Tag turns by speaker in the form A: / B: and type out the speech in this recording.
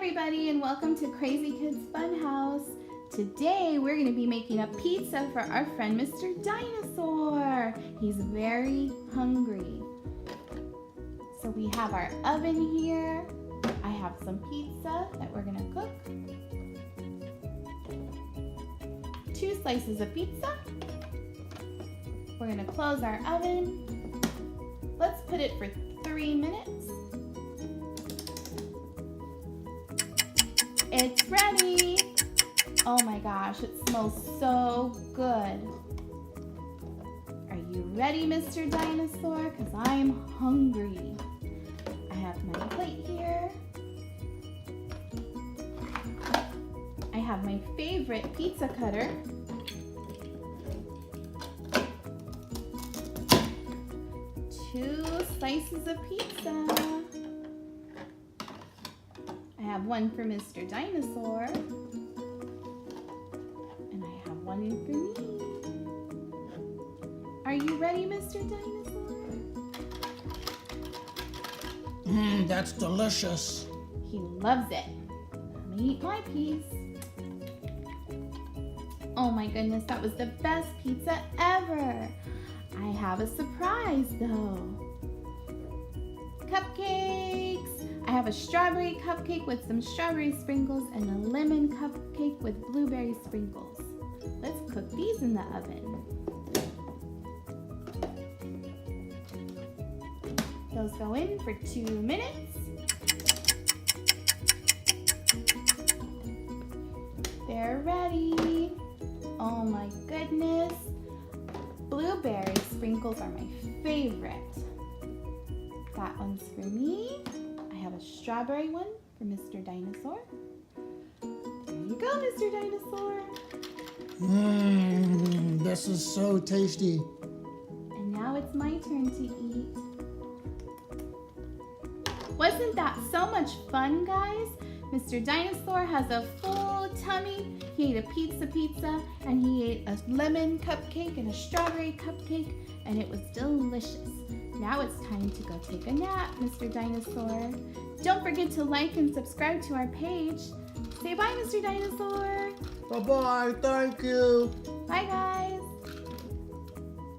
A: everybody, and welcome to Crazy Kids Funhouse. Today we're going to be making a pizza for our friend Mr. Dinosaur. He's very hungry. So we have our oven here. I have some pizza that we're going to cook. 2 slices of pizza. We're going to close our oven. Let's put it for 3 minutes. It's ready! Oh my gosh, it smells so good. Are you ready, Mr. Dinosaur? Because I'm hungry. I have my plate here. I have my favorite pizza cutter. Two slices of pizza. I have one for Mr. Dinosaur, and I have one for me. Are you ready, Mr. Dinosaur?
B: That's delicious.
A: He loves it. Let me eat my piece. Oh my goodness, that was the best pizza ever. I have a surprise though. Cupcakes. I have a strawberry cupcake with some strawberry sprinkles and a lemon cupcake with blueberry sprinkles. Let's cook these in the oven. Those go in for 2 minutes. They're ready. Oh my goodness. Blueberry sprinkles are my favorite. That one's for me. I have a strawberry one for Mr. Dinosaur. There you go, Mr. Dinosaur.
B: This is so tasty.
A: And now it's my turn to eat. Wasn't that so much fun, guys? Mr. Dinosaur has a full tummy. He ate a pizza, and he ate a lemon cupcake and a strawberry cupcake, and it was delicious. Now it's time to go take a nap, Mr. Dinosaur. Don't forget to like and subscribe to our page. Say bye, Mr. Dinosaur.
B: Bye-bye. Thank you.
A: Bye, guys.